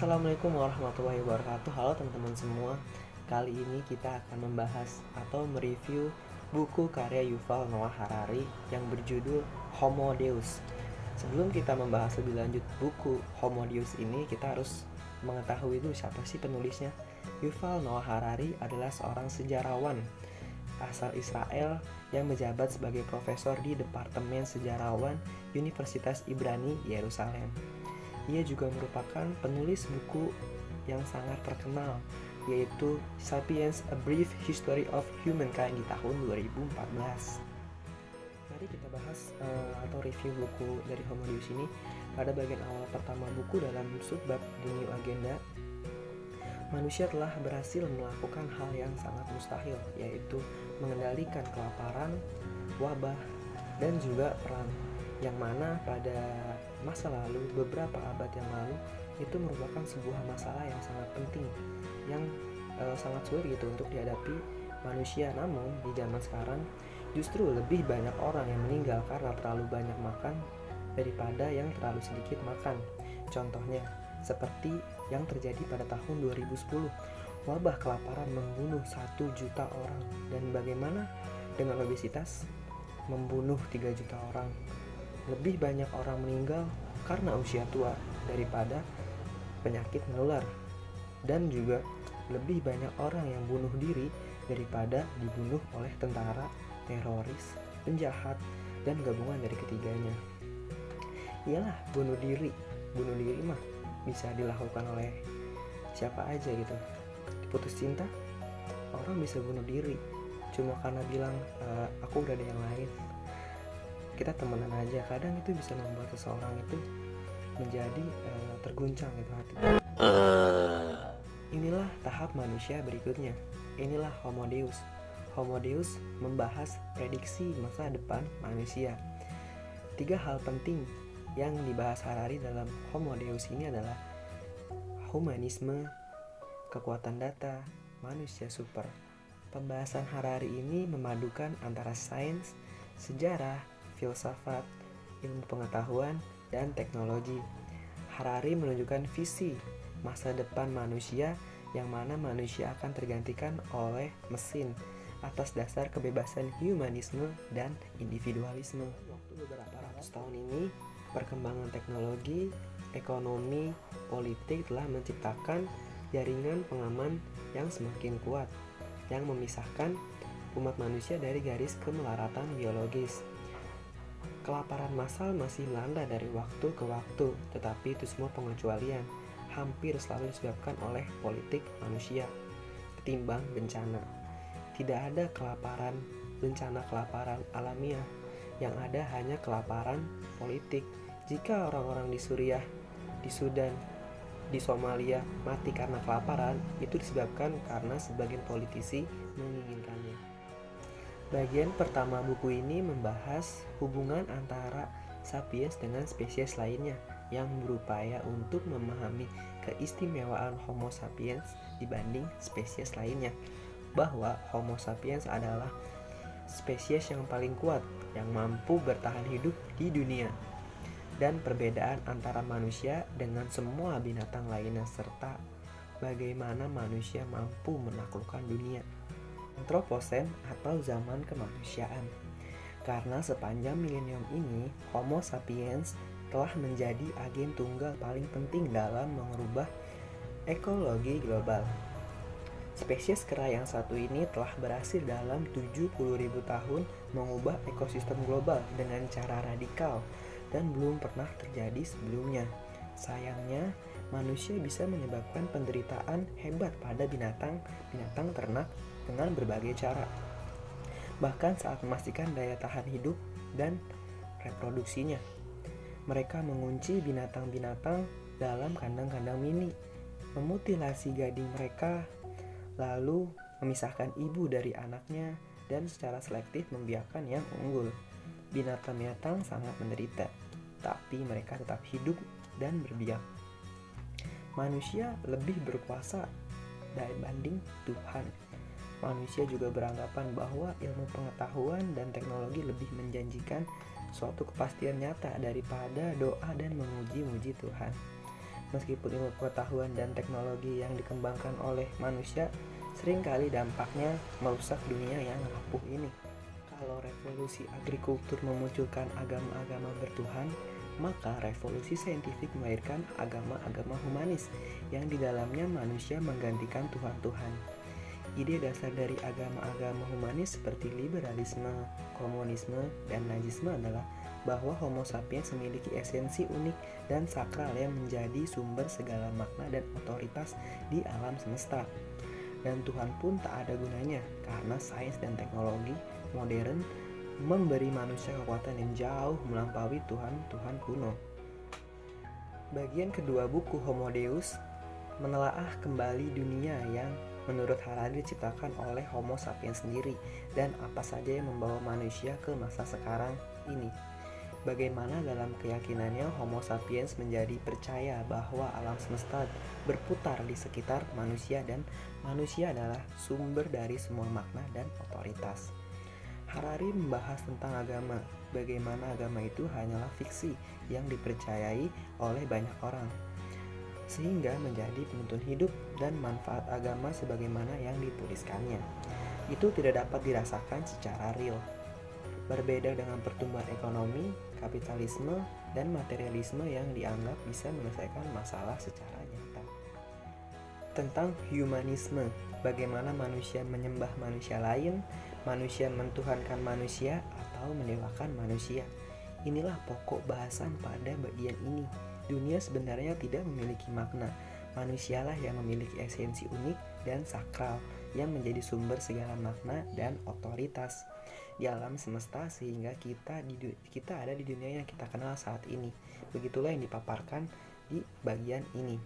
Assalamualaikum warahmatullahi wabarakatuh. Halo teman-teman semua. Kali ini kita akan membahas atau mereview buku karya Yuval Noah Harari yang berjudul Homo Deus. Sebelum kita membahas lebih lanjut buku Homo Deus ini, kita harus mengetahui dulu siapa sih penulisnya. Yuval Noah Harari adalah seorang sejarawan asal Israel yang menjabat sebagai profesor di Departemen Sejarawan Universitas Ibrani Yerusalem. Ia juga merupakan penulis buku yang sangat terkenal, yaitu Sapiens: A Brief History of Humankind di tahun 2014. Mari kita bahas atau review buku dari Homo Deus ini. Pada bagian awal pertama buku dalam subbab The New Agenda, manusia telah berhasil melakukan hal yang sangat mustahil, yaitu mengendalikan kelaparan, wabah, dan juga perang, yang mana pada masa lalu, beberapa abad yang lalu, itu merupakan sebuah masalah yang sangat penting, yang sangat sulit gitu untuk dihadapi manusia. Namun di zaman sekarang justru lebih banyak orang yang meninggal karena terlalu banyak makan daripada yang terlalu sedikit makan. Contohnya seperti yang terjadi pada tahun 2010, wabah kelaparan membunuh 1 juta orang, dan bagaimana dengan obesitas membunuh 3 juta orang. Lebih banyak orang meninggal karena usia tua daripada penyakit menular, dan juga lebih banyak orang yang bunuh diri daripada dibunuh oleh tentara, teroris, penjahat, dan gabungan dari ketiganya. Iyalah, bunuh diri mah bisa dilakukan oleh siapa aja gitu. Putus cinta, orang bisa bunuh diri cuma karena bilang aku udah ada yang lain. Kita temenan aja, kadang itu bisa membuat seseorang itu menjadi terguncang gitu hati. Inilah tahap manusia berikutnya. Inilah Homo Deus. Homo Deus membahas prediksi masa depan manusia. 3 hal penting yang dibahas Harari dalam Homo Deus ini adalah humanisme, kekuatan data, manusia super. Pembahasan Harari ini memadukan antara sains, sejarah, filsafat, ilmu pengetahuan, dan teknologi. Harari menunjukkan visi masa depan manusia yang mana manusia akan tergantikan oleh mesin atas dasar kebebasan humanisme dan individualisme. Waktu beberapa ratus tahun ini, perkembangan teknologi, ekonomi, politik telah menciptakan jaringan pengaman yang semakin kuat, yang memisahkan umat manusia dari garis kemelaratan biologis. Kelaparan massal masih melanda dari waktu ke waktu, tetapi itu semua pengecualian, hampir selalu disebabkan oleh politik manusia ketimbang bencana. Tidak ada bencana kelaparan alamiah, yang ada hanya kelaparan politik. Jika orang-orang di Suriah, di Sudan, di Somalia mati karena kelaparan, itu disebabkan karena sebagian politisi menginginkannya. Bagian pertama buku ini membahas hubungan antara sapiens dengan spesies lainnya yang berupaya untuk memahami keistimewaan Homo sapiens dibanding spesies lainnya, bahwa Homo sapiens adalah spesies yang paling kuat yang mampu bertahan hidup di dunia, dan perbedaan antara manusia dengan semua binatang lainnya, serta bagaimana manusia mampu menaklukkan dunia. Antroposen atau zaman kemanusiaan. Karena sepanjang milenium ini, Homo sapiens telah menjadi agen tunggal paling penting dalam mengubah ekologi global. Spesies kera yang satu ini telah berhasil dalam 70.000 tahun mengubah ekosistem global dengan cara radikal dan belum pernah terjadi sebelumnya. Sayangnya, manusia bisa menyebabkan penderitaan hebat pada binatang ternak dengan berbagai cara, bahkan saat memastikan daya tahan hidup dan reproduksinya. Mereka mengunci binatang-binatang dalam kandang-kandang mini, memutilasi gading mereka, lalu memisahkan ibu dari anaknya, dan secara selektif membiarkan yang unggul. Binatang-binatang sangat menderita, tapi mereka tetap hidup dan berbiak. Manusia lebih berkuasa dibanding Tuhan. Manusia juga beranggapan bahwa ilmu pengetahuan dan teknologi lebih menjanjikan suatu kepastian nyata daripada doa dan memuji-muji Tuhan. Meskipun ilmu pengetahuan dan teknologi yang dikembangkan oleh manusia, seringkali dampaknya merusak dunia yang rapuh ini. Kalau revolusi agrikultur memunculkan agama-agama bertuhan, maka revolusi saintifik melahirkan agama-agama humanis yang di dalamnya manusia menggantikan Tuhan-Tuhan. Ide dasar dari agama-agama humanis seperti liberalisme, komunisme, dan nazisme adalah bahwa Homo sapiens memiliki esensi unik dan sakral yang menjadi sumber segala makna dan otoritas di alam semesta. Dan Tuhan pun tak ada gunanya karena sains dan teknologi modern memberi manusia kekuatan yang jauh melampaui Tuhan-Tuhan kuno. Bagian kedua buku Homo Deus menelaah kembali dunia yang menurut Harari diciptakan oleh Homo sapiens sendiri dan apa saja yang membawa manusia ke masa sekarang ini. Bagaimana dalam keyakinannya Homo sapiens menjadi percaya bahwa alam semesta berputar di sekitar manusia dan manusia adalah sumber dari semua makna dan otoritas. Harari membahas tentang agama, bagaimana agama itu hanyalah fiksi yang dipercayai oleh banyak orang, sehingga menjadi penuntun hidup dan manfaat agama sebagaimana yang dituliskannya. Itu tidak dapat dirasakan secara real. Berbeda dengan pertumbuhan ekonomi, kapitalisme, dan materialisme yang dianggap bisa menyelesaikan masalah secara nyata. Tentang humanisme, bagaimana manusia menyembah manusia lain, manusia mentuhankan manusia, atau mendewakan manusia. Inilah pokok bahasan pada bagian ini. Dunia sebenarnya tidak memiliki makna. Manusialah yang memiliki esensi unik dan sakral yang menjadi sumber segala makna dan otoritas di alam semesta sehingga kita ada di dunia yang kita kenal saat ini. Begitulah yang dipaparkan di bagian ini.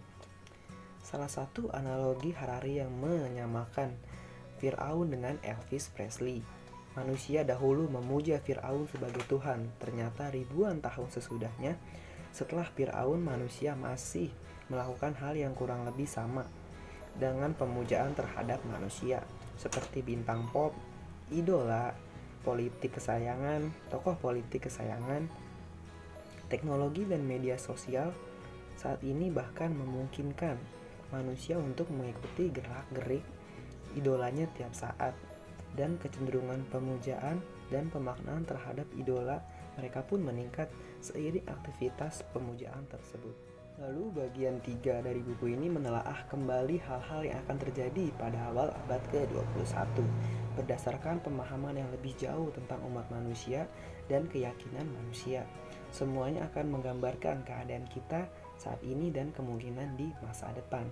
Salah satu analogi Harari yang menyamakan Fir'aun dengan Elvis Presley. Manusia dahulu memuja Fir'aun sebagai Tuhan. Ternyata ribuan tahun sesudahnya, setelah Fir'aun, manusia masih melakukan hal yang kurang lebih sama dengan pemujaan terhadap manusia, seperti bintang pop, idola, politik kesayangan, tokoh politik kesayangan. Teknologi dan media sosial saat ini bahkan memungkinkan manusia untuk mengikuti gerak-gerik idolanya tiap saat, dan kecenderungan pemujaan dan pemaknaan terhadap idola mereka pun meningkat seiring aktivitas pemujaan tersebut. Lalu bagian 3 dari buku ini menelaah kembali hal-hal yang akan terjadi pada awal abad ke-21 berdasarkan pemahaman yang lebih jauh tentang umat manusia dan keyakinan manusia. Semuanya akan menggambarkan keadaan kita saat ini dan kemungkinan di masa depan.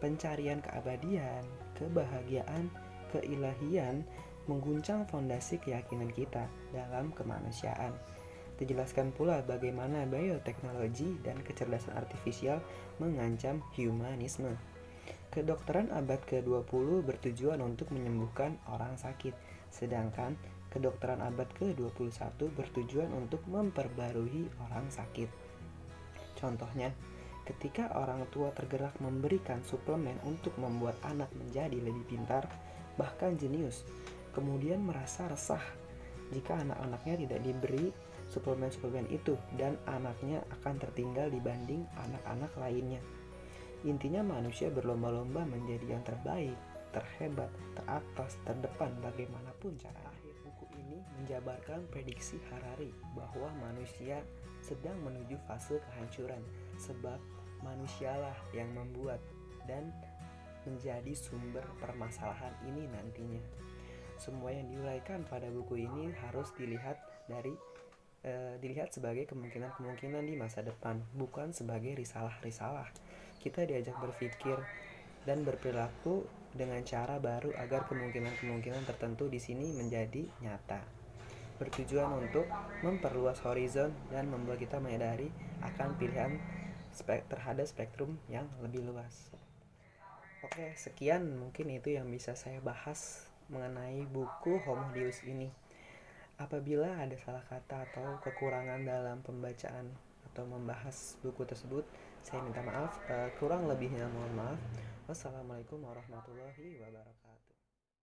Pencarian keabadian, kebahagiaan, keilahian mengguncang fondasi keyakinan kita dalam kemanusiaan. Dijelaskan pula bagaimana bioteknologi dan kecerdasan artifisial mengancam humanisme. Kedokteran abad ke-20 bertujuan untuk menyembuhkan orang sakit, sedangkan kedokteran abad ke-21 bertujuan untuk memperbarui orang sakit. Contohnya, ketika orang tua tergerak memberikan suplemen untuk membuat anak menjadi lebih pintar, bahkan jenius, kemudian merasa resah jika anak-anaknya tidak diberi suplemen-suplemen itu dan anaknya akan tertinggal dibanding anak-anak lainnya. Intinya manusia berlomba-lomba menjadi yang terbaik, terhebat, teratas, terdepan bagaimanapun cara. Akhir buku ini menjabarkan prediksi Harari bahwa manusia sedang menuju fase kehancuran sebab manusialah yang membuat dan menjadi sumber permasalahan ini nantinya. Semua yang diuraikan pada buku ini harus dilihat sebagai kemungkinan-kemungkinan di masa depan, bukan sebagai risalah-risalah. Kita diajak berpikir dan berperilaku dengan cara baru agar kemungkinan-kemungkinan tertentu di sini menjadi nyata. Bertujuan untuk memperluas horizon dan membuat kita menyadari akan pilihan terhadap spektrum yang lebih luas. Oke, sekian mungkin itu yang bisa saya bahas mengenai buku Homo Deus ini. Apabila ada salah kata atau kekurangan dalam pembacaan atau membahas buku tersebut, saya minta maaf. Kurang lebihnya mohon maaf. Wassalamualaikum warahmatullahi wabarakatuh.